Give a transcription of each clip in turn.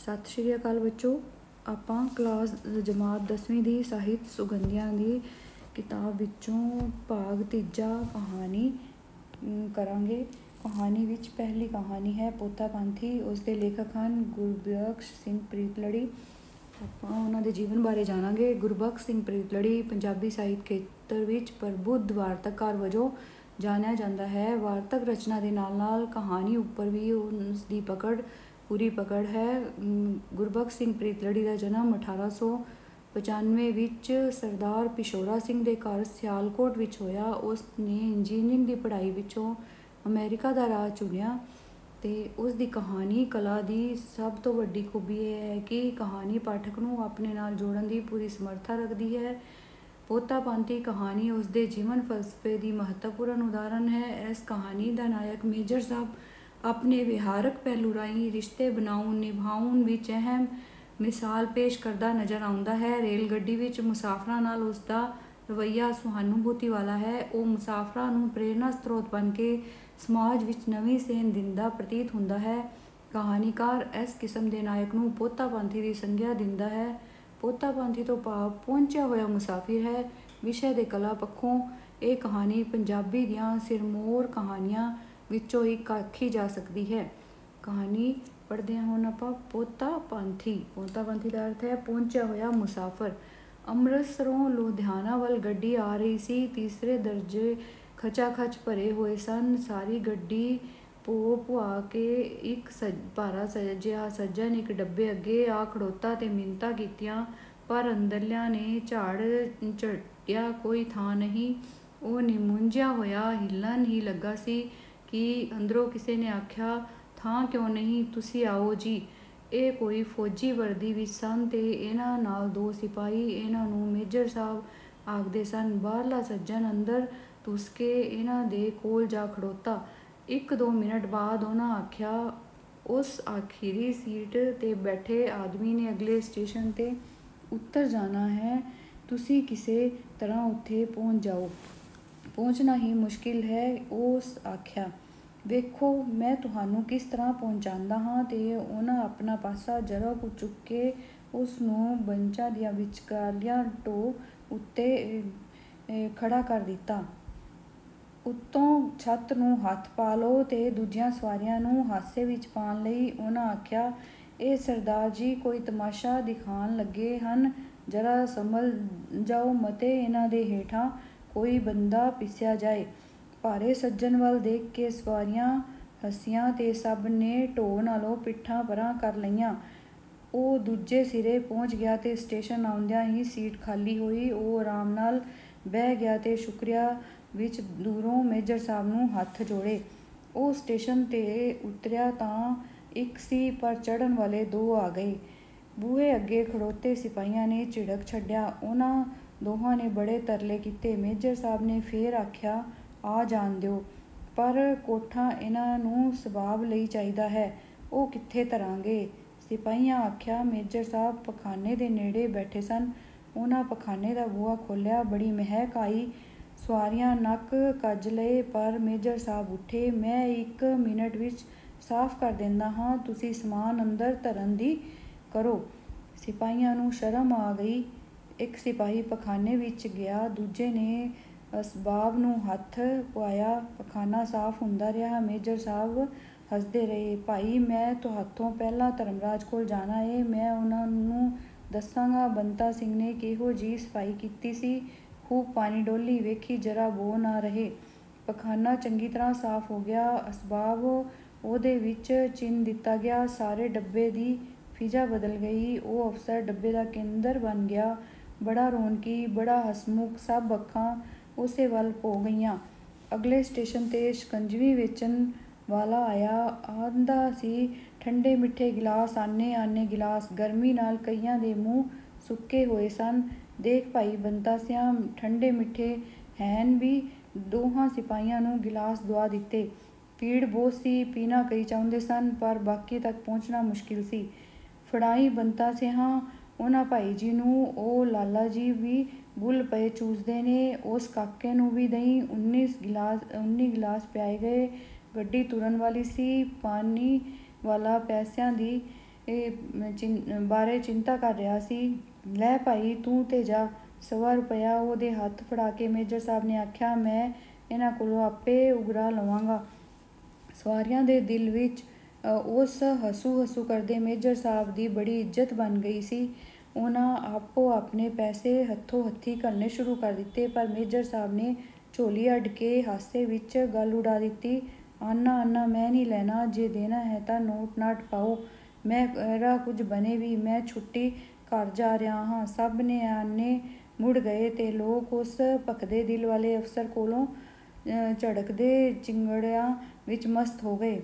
ਸਤਿ ਸ਼੍ਰੀ ਅਕਾਲ ਬੱਚੋ। ਆਪਾਂ ਕਲਾਸ ਜਮਾਤ 10ਵੀਂ ਦੀ ਸਾਹਿਤ ਸੁਗੰਧੀਆਂ ਦੀ ਕਿਤਾਬ ਵਿੱਚੋਂ ਭਾਗ ਤੀਜਾ ਕਹਾਣੀ ਕਰਾਂਗੇ। ਕਹਾਣੀ ਵਿੱਚ ਪਹਿਲੀ ਕਹਾਣੀ ਹੈ ਪੋਤਾ ਪੰਥੀ। ਉਸ ਦੇ ਲੇਖਕ ਹਨ ਗੁਰਬਖਸ਼ ਸਿੰਘ ਪ੍ਰੀਤਲੜੀ। ਆਪਾਂ ਉਹਨਾਂ ਦੇ ਜੀਵਨ ਬਾਰੇ ਜਾਣਾਂਗੇ। ਗੁਰਬਖਸ਼ ਸਿੰਘ ਪ੍ਰੀਤਲੜੀ ਪੰਜਾਬੀ ਸਾਹਿਤ ਖੇਤਰ ਵਿੱਚ ਪ੍ਰਬੁੱਧ ਵਾਰਤਕਾਰ ਵਜੋਂ ਜਾਣਿਆ ਜਾਂਦਾ ਹੈ। ਵਾਰਤਕ ਰਚਨਾ ਦੇ ਨਾਲ ਨਾਲ ਕਹਾਣੀ ਉੱਪਰ ਵੀ ਉਸ ਦੀ ਪੂਰੀ ਪਕੜ ਹੈ। ਗੁਰਬਖਸ਼ ਸਿੰਘ ਪ੍ਰੀਤਲੜੀ ਦਾ ਜਨਮ 1895 ਵਿੱਚ ਸਰਦਾਰ ਪਿਸ਼ੌਰਾ ਸਿੰਘ ਦੇ ਘਰ ਸਿਆਲਕੋਟ ਵਿੱਚ ਹੋਇਆ। ਉਸ ਨੇ ਇੰਜੀਨੀਅਰਿੰਗ ਦੀ ਪੜ੍ਹਾਈ ਵਿੱਚੋਂ ਅਮਰੀਕਾ ਦਾ ਰਾਹ ਚੁਣਿਆ ਅਤੇ ਉਸ ਦੀ ਕਹਾਣੀ ਕਲਾ ਦੀ ਸਭ ਤੋਂ ਵੱਡੀ ਖੂਬੀ ਇਹ ਹੈ ਕਿ ਕਹਾਣੀ ਪਾਠਕ ਨੂੰ ਆਪਣੇ ਨਾਲ ਜੋੜਨ ਦੀ ਪੂਰੀ ਸਮਰੱਥਾ ਰੱਖਦੀ ਹੈ। ਪੋਤਾ ਪੰਥੀ ਕਹਾਣੀ ਉਸ ਦੇ ਜੀਵਨ ਫਲਸਫੇ ਦੀ ਮਹੱਤਵਪੂਰਨ ਉਦਾਹਰਨ ਹੈ। ਇਸ ਕਹਾਣੀ ਦਾ ਨਾਇਕ ਮੇਜਰ ਸਾਹਿਬ ਆਪਣੇ ਵਿਹਾਰਕ ਪਹਿਲੂ ਰਾਹੀਂ ਰਿਸ਼ਤੇ ਨਿਭਾਉਣ ਵਿੱਚ ਅਹਿਮ ਮਿਸਾਲ ਪੇਸ਼ ਕਰਦਾ ਨਜ਼ਰ ਆਉਂਦਾ ਹੈ। ਰੇਲ ਗੱਡੀ ਵਿੱਚ ਮੁਸਾਫਰਾਂ ਨਾਲ ਉਸ ਦਾ ਰਵੱਈਆ ਸਹਾਨੁਭੂਤੀ ਵਾਲਾ ਹੈ। ਉਹ ਮੁਸਾਫਰਾਂ ਨੂੰ ਪ੍ਰੇਰਨਾ ਸਰੋਤ ਬਣ ਕੇ ਸਮਾਜ ਵਿੱਚ ਨਵੀਂ ਸੇਧ ਦਿੰਦਾ ਪ੍ਰਤੀਤ ਹੁੰਦਾ ਹੈ। ਕਹਾਣੀਕਾਰ ਇਸ ਕਿਸਮ ਦੇ ਨਾਇਕ ਨੂੰ ਪੋਤਾ ਪੰਥੀ ਦੀ ਸੰਗਿਆ ਦਿੰਦਾ ਹੈ। ਪੋਤਾ ਪੰਥੀ ਤੋਂ ਭਾਵ ਪਹੁੰਚਿਆ ਹੋਇਆ ਮੁਸਾਫਿਰ ਹੈ। ਵਿਸ਼ੇ ਦੇ ਕਲਾ ਪੱਖੋਂ ਇਹ ਕਹਾਣੀ ਪੰਜਾਬੀ ਦੀਆਂ ਸਿਰਮੌਰ ਕਹਾਣੀਆਂ ਵਿੱਚੋਂ ਇੱਕ ਆਖੀ ਜਾ ਸਕਦੀ ਹੈ। ਕਹਾਣੀ ਪੜ੍ਹਦੇ ਹਾਂ ਹੁਣ ਆਪਾਂ। ਪੋਤਾ ਪੰਥੀ ਦਾ ਅਰਥ ਹੈ ਪਹੁੰਚਿਆ ਹੋਇਆ ਮੁਸਾਫਰ। ਅੰਮ੍ਰਿਤਸਰੋਂ ਲੁਧਿਆਣਾ ਵੱਲ ਗੱਡੀ ਆ ਰਹੀ ਸੀ। ਤੀਸਰੇ ਦਰਜੇ ਖਚਾਖਚ ਭਰੇ ਹੋਏ ਸਨ। ਸਾਰੀ ਗੱਡੀ ਭੁਆ ਕੇ ਇੱਕ ਭਾਰਾ ਜਿਹਾ ਸੱਜਣ ਇੱਕ ਡੱਬੇ ਅੱਗੇ ਆ ਖੜੋਤਾ ਤੇ ਮਿੰਨਤਾਂ ਕੀਤੀਆਂ, ਪਰ ਅੰਦਰਲਿਆਂ ਨੇ ਝੜਿਆ ਕੋਈ ਥਾਂ ਨਹੀਂ। ਉਹ ਨਿਮੁੰਝਿਆ ਹੋਇਆ ਹਿੱਲਣ ਹੀ ਲੱਗਾ ਸੀ ਕਿ ਅੰਦਰੋਂ ਕਿਸੇ ਨੇ ਆਖਿਆ, ਥਾਂ ਕਿਉਂ ਨਹੀਂ, ਤੁਸੀਂ ਆਓ ਜੀ। ਇਹ ਕੋਈ ਫੌਜੀ ਵਰਦੀ ਵਿੱਚ ਸਨ ਤੇ ਇਹਨਾਂ ਨਾਲ ਦੋ ਸਿਪਾਹੀ। ਇਹਨਾਂ ਨੂੰ ਮੇਜਰ ਸਾਹਿਬ ਆਖਦੇ ਸਨ। ਬਾਹਰਲਾ ਸੱਜਣ ਅੰਦਰ ਧੁੱਸ ਕੇ ਇਹਨਾਂ ਦੇ ਕੋਲ ਜਾ ਖੜੋਤਾ। 1-2 ਮਿੰਟ ਬਾਅਦ ਉਹਨਾਂ ਆਖਿਆ, ਉਸ ਆਖਰੀ ਸੀਟ 'ਤੇ ਬੈਠੇ ਆਦਮੀ ਨੇ ਅਗਲੇ ਸਟੇਸ਼ਨ 'ਤੇ ਉਤਰ ਜਾਣਾ ਹੈ। ਤੁਸੀਂ ਕਿਸੇ ਤਰ੍ਹਾਂ ਉੱਥੇ ਪਹੁੰਚ ਜਾਓ। ਪਹੁੰਚਣਾ ਹੀ ਮੁਸ਼ਕਿਲ ਹੈ। ਉਸ ਆਖਿਆ, ਵੇਖੋ ਮੈਂ ਤੁਹਾਨੂੰ ਕਿਸ ਤਰ੍ਹਾਂ ਪਹੁੰਚਾਉਂਦਾ ਹਾਂ। ਤੇ ਉਹਨਾਂ ਆਪਣਾ ਪਾਸਾ ਜਰਾ ਕੁ ਚੁੱਕ ਕੇ ਉਸ ਨੂੰ ਬੰਚਾਂ ਦੀਆਂ ਵਿਚਕਾਰਲੀਆਂ ਢੋਅ ਉੱਤੇ ਖੜ੍ਹਾ ਕਰ ਦਿੱਤਾ। ਉੱਤੋਂ ਛੱਤ ਨੂੰ ਹੱਥ ਪਾ ਲਓ। ਤੇ ਦੂਜੀਆਂ ਸਵਾਰੀਆਂ ਨੂੰ ਹਾਸੇ ਵਿੱਚ ਪਾਉਣ ਲਈ ਉਹਨਾਂ ਆਖਿਆ, ਇਹ ਸਰਦਾਰ ਜੀ ਕੋਈ ਤਮਾਸ਼ਾ ਦਿਖਾਉਣ ਲੱਗੇ ਹਨ, ਜਰਾ ਸੰਭਲ ਜਾਓ ਮਤੇ ਇਹਨਾਂ ਦੇ ਹੇਠਾਂ ਕੋਈ ਬੰਦਾ ਪਿਸਿਆ ਜਾਏ। ਭਾਰੇ ਸੱਜਣ ਵੱਲ ਦੇਖ ਕੇ ਸਵਾਰੀਆਂ ਹੱਸੀਆਂ ਤੇ ਸਭ ਨੇ ਢੋਅ ਨਾਲੋਂ ਪਿੱਠਾਂ ਪਰ੍ਹਾਂ ਕਰ ਲਈਆਂ। ਉਹ ਦੂਜੇ ਸਿਰੇ ਪਹੁੰਚ ਗਿਆ ਤੇ ਸਟੇਸ਼ਨ ਆਉਂਦਿਆਂ ਹੀ ਸੀਟ ਖਾਲੀ ਹੋਈ। ਉਹ ਆਰਾਮ ਨਾਲ ਬਹਿ ਗਿਆ ਤੇ ਸ਼ੁਕਰੀਆ ਵਿੱਚ ਦੂਰੋਂ ਮੇਜਰ ਸਾਹਿਬ ਨੂੰ ਹੱਥ ਜੋੜੇ। ਉਹ ਸਟੇਸ਼ਨ 'ਤੇ ਉਤਰਿਆ ਤਾਂ ਇੱਕ ਸੀ, ਪਰ ਚੜ੍ਹਨ ਵਾਲੇ 2 ਆ ਗਏ। ਬੂਹੇ ਅੱਗੇ ਖੜੋਤੇ ਸਿਪਾਹੀਆਂ ਨੇ ਝਿੜਕ ਛੱਡਿਆ। ਉਹਨਾਂ ਦੋਹਾਂ ਨੇ ਬੜੇ ਤਰਲੇ ਕੀਤੇ। ਮੇਜਰ ਸਾਹਿਬ ਨੇ ਫੇਰ ਆਖਿਆ, ਆ ਜਾਣ ਦਿਓ, ਪਰ ਕੋਠਾ ਇਹਨਾਂ ਨੂੰ ਸਬਾਬ ਲਈ ਚਾਹੀਦਾ ਹੈ। ਉਹ ਕਿੱਥੇ ਧਰਾਂਗੇ? ਸਿਪਾਹੀਆਂ ਆਖਿਆ। ਮੇਜਰ ਸਾਹਿਬ ਪਖਾਨੇ ਦੇ ਨੇੜੇ ਬੈਠੇ ਸਨ। ਉਹਨਾਂ ਪਖਾਨੇ ਦਾ ਬੂਹਾ ਖੋਲ੍ਹਿਆ। ਬੜੀ ਮਹਿਕ ਆਈ। ਸਵਾਰੀਆਂ ਨੱਕ ਕੱਜ ਲਏ, ਪਰ ਮੇਜਰ ਸਾਹਿਬ ਉੱਠੇ। ਮੈਂ 1 ਮਿੰਟ ਵਿੱਚ ਸਾਫ਼ ਕਰ ਦਿੰਦਾ ਹਾਂ, ਤੁਸੀਂ ਸਮਾਨ ਅੰਦਰ ਧਰਨ ਦੀ ਕਰੋ। ਸਿਪਾਹੀਆਂ ਨੂੰ ਸ਼ਰਮ ਆ ਗਈ। ਇੱਕ ਸਿਪਾਹੀ ਪਖਾਨੇ ਵਿੱਚ ਗਿਆ। ਦੂਜੇ ਨੇ ਅਸਬਾਬ ਨੂੰ ਹੱਥ ਪੁਆਇਆ। ਪਖਾਨਾ ਸਾਫ਼ ਹੁੰਦਾ ਰਿਹਾ। ਮੇਜਰ ਸਾਹਿਬ ਹੱਸਦੇ ਰਹੇ। ਭਾਈ, ਮੈਂ ਤੁਹਾਥੋਂ ਪਹਿਲਾਂ ਧਰਮਰਾਜ ਕੋਲ ਜਾਣਾ ਏ। ਮੈਂ ਉਹਨਾਂ ਨੂੰ ਦੱਸਾਂਗਾ ਬੰਤਾ ਸਿੰਘ ਨੇ ਕਿਹੋ ਜਿਹੀ ਸਫਾਈ ਕੀਤੀ ਸੀ। ਖੂਬ ਪਾਣੀ ਡੋਲੀ, ਵੇਖੀ ਜਰਾ ਬੋ ਨਾ ਰਹੇ। ਪਖਾਨਾ ਚੰਗੀ ਤਰ੍ਹਾਂ ਸਾਫ਼ ਹੋ ਗਿਆ। ਅਸਬਾਬ ਉਹਦੇ ਵਿੱਚ ਚਿਣ ਦਿੱਤਾ ਗਿਆ। ਸਾਰੇ ਡੱਬੇ ਦੀ ਫਿਜ਼ਾ ਬਦਲ ਗਈ। ਉਹ ਅਫਸਰ ਡੱਬੇ ਦਾ ਕੇਂਦਰ ਬਣ ਗਿਆ। ਬੜਾ ਰੌਣਕੀ, ਬੜਾ ਹਸਮੁਖ। ਸਭ ਅੱਖਾਂ ਉਸੇ ਵੱਲ ਭੌਂ ਗਈਆਂ। ਅਗਲੇ ਸਟੇਸ਼ਨ 'ਤੇ ਸ਼ਿਕੰਜਵੀ ਵੇਚਣ ਵਾਲਾ ਆਇਆ। ਆਂਦਾ ਸੀ, ਠੰਡੇ ਮਿੱਠੇ ਗਿਲਾਸ, ਆਨੇ ਗਿਲਾਸ। ਗਰਮੀ ਨਾਲ ਕਈਆਂ ਦੇ ਮੂੰਹ ਸੁੱਕੇ ਹੋਏ ਸਨ। ਦੇਖ ਭਾਈ ਬੰਤਾ ਸਿਆਂ, ਠੰਡੇ ਮਿੱਠੇ ਹੈਨ ਵੀ। ਦੋਹਾਂ ਸਿਪਾਹੀਆਂ ਨੂੰ ਗਿਲਾਸ ਦੁਆ ਦਿੱਤੇ। ਭੀੜ ਬਹੁਤ ਸੀ। ਪੀਣਾ ਕਈ ਚਾਹੁੰਦੇ ਸਨ, ਪਰ ਬਾਕੀ ਤੱਕ ਪਹੁੰਚਣਾ ਮੁਸ਼ਕਿਲ ਸੀ। ਫੜਾਈ ਬੰਤਾ ਸਿਆਂ ਉਹਨਾਂ ਭਾਈ ਜੀ ਨੂੰ। ਉਹ ਲਾਲਾ ਜੀ ਵੀ ਬੁੱਲ੍ਹ ਪਏ ਚੂਸਦੇ ਨੇ। ਉਸ ਕਾਕੇ ਨੂੰ ਵੀ ਦਹੀਂ। 19 ਗਿਲਾਸ ਪਿਆਏ ਗਏ। ਗੱਡੀ ਤੁਰਨ ਵਾਲੀ ਸੀ। ਪਾਣੀ ਵਾਲਾ ਪੈਸਿਆਂ ਦੀ ਬਾਰੇ ਚਿੰਤਾ ਕਰ ਰਿਹਾ ਸੀ। ਲੈ ਭਾਈ ਤੂੰ ਤੇ ਜਾ। 100 ਰੁਪਇਆ ਉਹਦੇ ਹੱਥ ਫੜਾ ਕੇ ਮੇਜਰ ਸਾਹਿਬ ਨੇ ਆਖਿਆ, ਮੈਂ ਇਹਨਾਂ ਕੋਲੋਂ ਆਪੇ ਉਗਰਾ ਲਵਾਂਗਾ। ਸਵਾਰੀਆਂ ਦੇ ਦਿਲ ਵਿੱਚ ਉਸ ਹਸੂ ਕਰਦੇ ਮੇਜਰ ਸਾਹਿਬ ਦੀ ਬੜੀ ਇੱਜ਼ਤ ਬਣ ਗਈ ਸੀ। ਉਹਨਾਂ ਆਪੋ ਆਪਣੇ ਪੈਸੇ ਹੱਥੋਂ ਹੱਥੀ ਘੱਲਣੇ ਸ਼ੁਰੂ ਕਰ ਦਿੱਤੇ, ਪਰ ਮੇਜਰ ਸਾਹਿਬ ਨੇ ਝੋਲੀ ਅੱਡ ਕੇ ਹਾਸੇ ਵਿੱਚ ਗੱਲ ਉਡਾ ਦਿੱਤੀ। ਆਨਾ ਮੈਂ ਨਹੀਂ ਲੈਣਾ, ਜੇ ਦੇਣਾ ਹੈ ਤਾਂ ਨੋਟ ਨਾਟ ਪਾਓ। ਮੇਰਾ ਕੁਝ ਬਣੇ ਵੀ, ਮੈਂ ਛੁੱਟੀ ਘਰ ਜਾ ਰਿਹਾ ਹਾਂ। ਸਭ ਨੇ ਆਨੇ ਮੁੜ ਗਏ ਤੇ ਲੋਕ ਉਸ ਭਖਦੇ ਦਿਲ ਵਾਲੇ ਅਫਸਰ ਕੋਲੋਂ ਝੜਕਦੇ ਚਿੰਗੜਿਆਂ ਵਿੱਚ ਮਸਤ ਹੋ ਗਏ।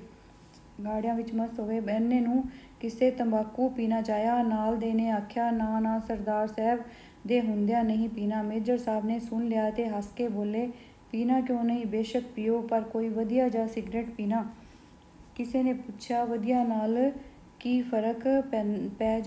ਬੰਨੇ ਨੂੰ ਕਿਸੇ ਤੰਬਾਕੂ ਪੀਣਾ ਚਾਹਿਆ। ਨਾਲ ਦੇ ਨੇ ਆਖਿਆ, ਨਾ ਸਰਦਾਰ ਸਾਹਿਬ ਦੇ ਹੁੰਦਿਆਂ ਨਹੀਂ ਪੀਣਾ। ਮੇਜਰ ਸਾਹਿਬ ਨੇ ਸੁਣ ਲਿਆ ਤੇ ਹੱਸ ਕੇ ਬੋਲੇ, ਪੀਣਾ ਕਿਉਂ ਨਹੀਂ, ਬੇਸ਼ੱਕ ਪੀਓ, ਪਰ ਕੋਈ ਵਧੀਆ ਜਿਹਾ ਸਿਗਰਟ ਪੀਣਾ। ਕਿਸੇ ਨੇ ਪੁੱਛਿਆ, ਵਧੀਆ ਨਾਲ ਕੀ ਫਰਕ ਪੈ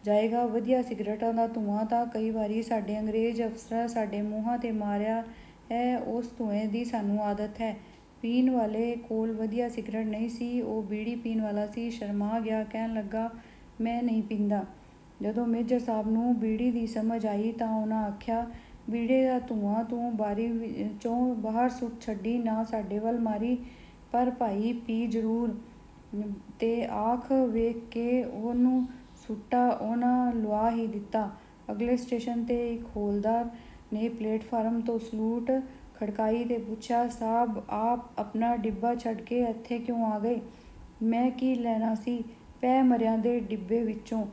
ਜਾਏਗਾ? ਵਧੀਆ ਸਿਗਰਟਾਂ ਦਾ ਧੂੰਆਂ ਤਾਂ ਕਈ ਵਾਰੀ ਸਾਡੇ ਅੰਗਰੇਜ਼ ਅਫਸਰਾਂ ਸਾਡੇ ਮੂੰਹਾਂ 'ਤੇ ਮਾਰਿਆ ਹੈ, ਉਸ ਧੂੰਏਂ ਦੀ ਸਾਨੂੰ ਆਦਤ ਹੈ। ਪੀਣ ਵਾਲੇ ਕੋਲ ਵਧੀਆ ਸਿਗਰਟ ਨਹੀਂ ਸੀ, ਉਹ ਬੀੜੀ ਪੀਣ ਵਾਲਾ ਸੀ। ਸ਼ਰਮਾ ਗਿਆ, ਕਹਿਣ ਲੱਗਾ, ਮੈਂ ਨਹੀਂ ਪੀਂਦਾ। ਜਦੋਂ ਮੇਜਰ ਸਾਹਿਬ ਨੂੰ ਬੀੜੀ ਦੀ ਸਮਝ ਆਈ ਤਾਂ ਉਹਨਾਂ ਆਖਿਆ, ਬੀੜੇ ਦਾ ਧੂੰਆਂ ਤੂੰ ਬਾਰੀ ਵਿੱਚੋਂ ਬਾਹਰ ਸੁੱਟ ਛੱਡੀ, ਨਾ ਸਾਡੇ ਵੱਲ ਮਾਰੀ, ਪਰ ਭਾਈ ਪੀ ਜ਼ਰੂਰ। ਤੇ ਆਖ ਵੇਖ ਕੇ ਉਹਨੂੰ ਸੁੱਟਾ ਉਹਨਾਂ ਲੁਆ ਹੀ ਦਿੱਤਾ। ਅਗਲੇ ਸਟੇਸ਼ਨ 'ਤੇ ਇੱਕ ਹੌਲਦਾਰ ਨੇ ਪਲੇਟਫਾਰਮ ਤੋਂ ਸਲੂਟ ਖੜਕਾਈ ਤੇ ਪੁੱਛਿਆ, ਸਾਹਿਬ ਆਪ ਆਪਣਾ ਡਿੱਬਾ ਛੱਡ ਕੇ ਇੱਥੇ ਕਿਉਂ ਆ ਗਏ? ਮੈਂ ਕੀ ਲੈਣਾ ਸੀ ਪੈ ਮਰਿਆਂ ਦੇ ਡਿੱਬੇ ਵਿੱਚੋਂ?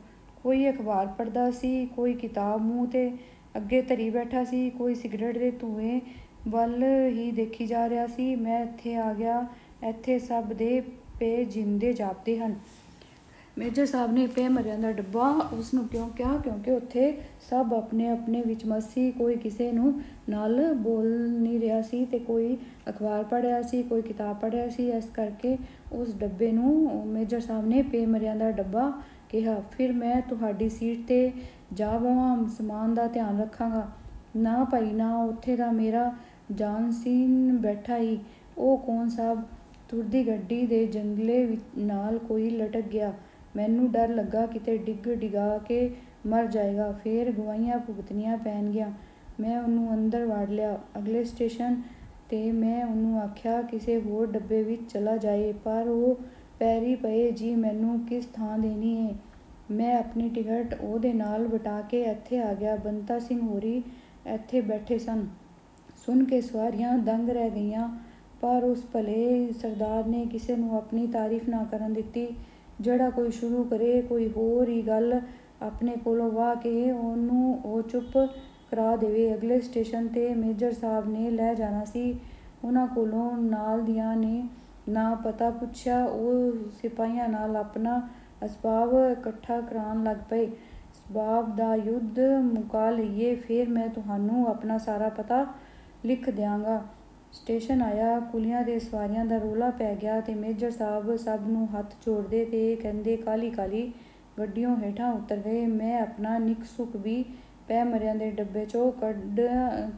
ਕੋਈ ਅਖਬਾਰ ਪੜ੍ਹਦਾ ਸੀ, ਕੋਈ ਕਿਤਾਬ ਮੂੰਹ 'ਤੇ ਅੱਗੇ ਧਰੀ ਬੈਠਾ ਸੀ, ਕੋਈ ਸਿਗਰਟ ਦੇ ਧੂੰਏਂ ਵੱਲ ਹੀ ਦੇਖੀ ਜਾ ਰਿਹਾ ਸੀ। ਮੈਂ ਇੱਥੇ ਆ ਗਿਆ, ਇੱਥੇ ਸਭ ਦੇ ਪੇ ਜਿੰਦੇ ਜਾਪਦੇ ਹਨ। ਮੇਜਰ ਸਾਹਿਬ ਨੇ ਪੈ ਮਰਿਆਂ ਦਾ ਡੱਬਾ ਉਸ ਨੂੰ ਕਿਉਂ ਕਿਹਾ? ਕਿਉਂਕਿ ਉੱਥੇ ਸਭ ਆਪਣੇ ਵਿੱਚ ਮਸਤ ਸੀ। ਕੋਈ ਕਿਸੇ ਨੂੰ ਨਾਲ ਬੋਲ ਨਹੀਂ ਰਿਹਾ ਸੀ ਤੇ ਕੋਈ ਅਖਬਾਰ ਪੜ੍ਹ ਰਿਹਾ ਸੀ, ਕੋਈ ਕਿਤਾਬ ਪੜ੍ਹ ਰਿਹਾ ਸੀ। ਇਸ ਕਰਕੇ ਉਸ ਡੱਬੇ ਨੂੰ ਮੇਜਰ ਸਾਹਿਬ ਨੇ ਪੈ ਮਰਿਆਂ ਦਾ ਡੱਬਾ ਕਿਹਾ। ਫਿਰ ਮੈਂ ਤੁਹਾਡੀ ਸੀਟ 'ਤੇ ਜਾ ਬਵਾਂ, ਸਮਾਨ ਦਾ ਧਿਆਨ ਰੱਖਾਂਗਾ। ਨਾ ਭਾਈ ਨਾ, ਉੱਥੇ ਤਾਂ ਮੇਰਾ ਜਾਨਸੀਨ ਬੈਠਾ ਈ। ਉਹ ਕੌਣ ਸਾਹਿਬ? ਤੁਰਦੀ ਗੱਡੀ ਦੇ ਜੰਗਲੇ ਨਾਲ ਕੋਈ ਲਟਕ ਗਿਆ। ਮੈਨੂੰ ਡਰ ਲੱਗਾ ਕਿਤੇ ਡਿਗਾ ਕੇ ਮਰ ਜਾਏਗਾ, ਫੇਰ ਗਵਾਹੀਆਂ ਭੁਗਤਣੀਆਂ ਪੈਣਗੀਆਂ। ਮੈਂ ਉਹਨੂੰ ਅੰਦਰ ਵਾੜ ਲਿਆ। ਅਗਲੇ ਸਟੇਸ਼ਨ 'ਤੇ ਮੈਂ ਉਹਨੂੰ ਆਖਿਆ ਕਿਸੇ ਹੋਰ ਡੱਬੇ ਵਿੱਚ ਚਲਾ ਜਾਏ, ਪਰ ਉਹ ਪੈਰੀ ਪਏ ਜੀ, ਮੈਨੂੰ ਕਿਸ ਥਾਂ ਦੇਣੀ ਏ। ਮੈਂ ਆਪਣੀ ਟਿਕਟ ਉਹਦੇ ਨਾਲ ਵਟਾ ਕੇ ਇੱਥੇ ਆ ਗਿਆ। ਬੰਤਾ ਸਿੰਘ ਹੋਰੀ ਇੱਥੇ ਬੈਠੇ ਸਨ। ਸੁਣ ਕੇ ਸਵਾਰੀਆਂ ਦੰਗ ਰਹਿ ਗਈਆਂ, ਪਰ ਉਸ ਭਲੇ ਸਰਦਾਰ ਨੇ ਕਿਸੇ ਨੂੰ ਆਪਣੀ ਤਾਰੀਫ ਨਾ ਕਰਨ ਦਿੱਤੀ। ਜਿਹੜਾ ਕੋਈ ਸ਼ੁਰੂ ਕਰੇ ਕੋਈ ਹੋਰ ਹੀ ਗੱਲ ਆਪਣੇ ਕੋਲੋਂ ਵਾਹ ਕੇ ਉਹਨੂੰ ਉਹ ਚੁੱਪ ਕਰਾ ਦੇਵੇ। ਅਗਲੇ ਸਟੇਸ਼ਨ 'ਤੇ ਮੇਜਰ ਸਾਹਿਬ ਨੇ ਲੈ ਜਾਣਾ ਸੀ। ਉਹਨਾਂ ਕੋਲੋਂ ਨਾਲ ਦੀਆਂ ਨੇ ਨਾ ਪਤਾ ਪੁੱਛਿਆ। ਉਹ ਸਿਪਾਹੀਆਂ ਨਾਲ ਆਪਣਾ ਅਸਬਾਬ ਇਕੱਠਾ ਕਰਾਉਣ ਲੱਗ ਪਏ। ਸਬਾਬ ਦਾ ਯੁੱਧ ਮੁਕਾ ਲਈਏ, ਫੇਰ ਮੈਂ ਤੁਹਾਨੂੰ ਆਪਣਾ ਸਾਰਾ ਪਤਾ ਲਿਖ ਦਿਆਂਗਾ। ਸਟੇਸ਼ਨ ਆਇਆ। ਕੁਲੀਆਂ ਤੇ ਸਵਾਰੀਆਂ ਦਾ ਰੌਲਾ ਪੈ ਗਿਆ ਤੇ ਮੇਜਰ ਸਾਹਿਬ ਸਭ ਨੂੰ ਹੱਥ ਜੋੜਦੇ ਤੇ ਕਹਿੰਦੇ ਕਾਹਲੀ ਗੱਡੀਓਂ ਹੇਠਾਂ ਉਤਰ ਗਏ। ਮੈਂ ਆਪਣਾ ਨਿੱਕ ਸੁੱਖ ਵੀ ਪੈ ਮਰਿਆਂ ਦੇ ਡੱਬੇ 'ਚੋਂ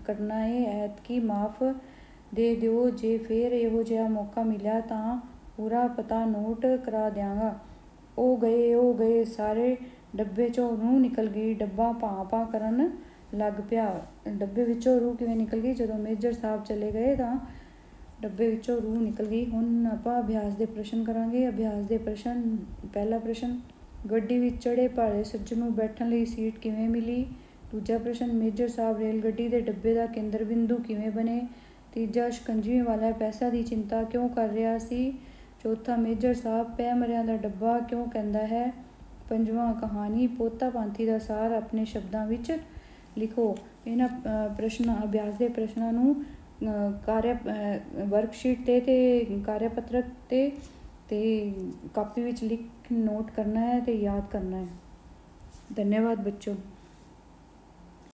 ਕਰਨਾ ਏ। ਐਤਕੀ ਮਾਫ਼ ਦੇ ਦਿਓ, ਜੇ ਫੇਰ ਇਹੋ ਜਿਹਾ ਮੌਕਾ ਮਿਲਿਆ ਤਾਂ ਪੂਰਾ ਪਤਾ ਨੋਟ ਕਰਾ ਦਿਆਂਗਾ। ਉਹ ਗਏ ਸਾਰੇ ਡੱਬੇ 'ਚੋਂ ਰੂਹ ਨਿਕਲ ਗਈ। ਡੱਬਾ ਭਾਂ ਕਰਨ ਲੱਗ ਪਿਆ। ਡੱਬੇ ਵਿੱਚੋਂ ਰੂਹ ਕਿਵੇਂ ਨਿਕਲ ਗਈ? ਜਦੋਂ ਮੇਜਰ ਸਾਹਿਬ ਚਲੇ ਗਏ ਤਾਂ ਡੱਬੇ ਵਿੱਚੋਂ ਰੂਹ ਨਿਕਲ ਗਈ। ਹੁਣ ਆਪਾਂ ਅਭਿਆਸ ਦੇ ਪ੍ਰਸ਼ਨ ਕਰਾਂਗੇ। ਅਭਿਆਸ ਦੇ ਪ੍ਰਸ਼ਨ। ਪਹਿਲਾ ਪ੍ਰਸ਼ਨ, ਗੱਡੀ ਵਿੱਚ ਚੜ੍ਹੇ ਭਾਰੇ ਸੱਜਣ ਨੂੰ ਬੈਠਣ ਲਈ ਸੀਟ ਕਿਵੇਂ ਮਿਲੀ? ਦੂਜਾ ਪ੍ਰਸ਼ਨ, ਮੇਜਰ ਸਾਹਿਬ ਰੇਲ ਗੱਡੀ ਦੇ ਡੱਬੇ ਦਾ ਕੇਂਦਰ ਬਿੰਦੂ ਕਿਵੇਂ ਬਣੇ? ਤੀਜਾ, ਸ਼ਿਕੰਜਵੀ ਵਾਲਾ ਪੈਸਾ ਦੀ ਚਿੰਤਾ ਕਿਉਂ ਕਰ ਰਿਹਾ ਸੀ? ਚੌਥਾ, ਮੇਜਰ ਸਾਹਿਬ ਪੈ ਮਰਿਆਂ ਦਾ ਡੱਬਾ ਕਿਉਂ ਕਹਿੰਦਾ ਹੈ? ਪੰਜਵਾਂ, ਕਹਾਣੀ ਪੋਤਾ ਪਾਂਥੀ ਦਾ ਸਾਰ ਆਪਣੇ ਸ਼ਬਦਾਂ ਵਿੱਚ ਲਿਖੋ। ਇਹਨਾਂ ਅਭਿਆਸ ਦੇ ਪ੍ਰਸ਼ਨਾਂ ਨੂੰ ਵਰਕਸ਼ੀਟ 'ਤੇ ਕਾਰਿਆ ਪੱਤਰਕ 'ਤੇ ਕਾਪੀ ਵਿੱਚ ਲਿਖ ਨੋਟ ਕਰਨਾ ਹੈ ਤੇ ਯਾਦ ਕਰਨਾ ਹੈ। ਧੰਨਵਾਦ ਬੱਚੋ।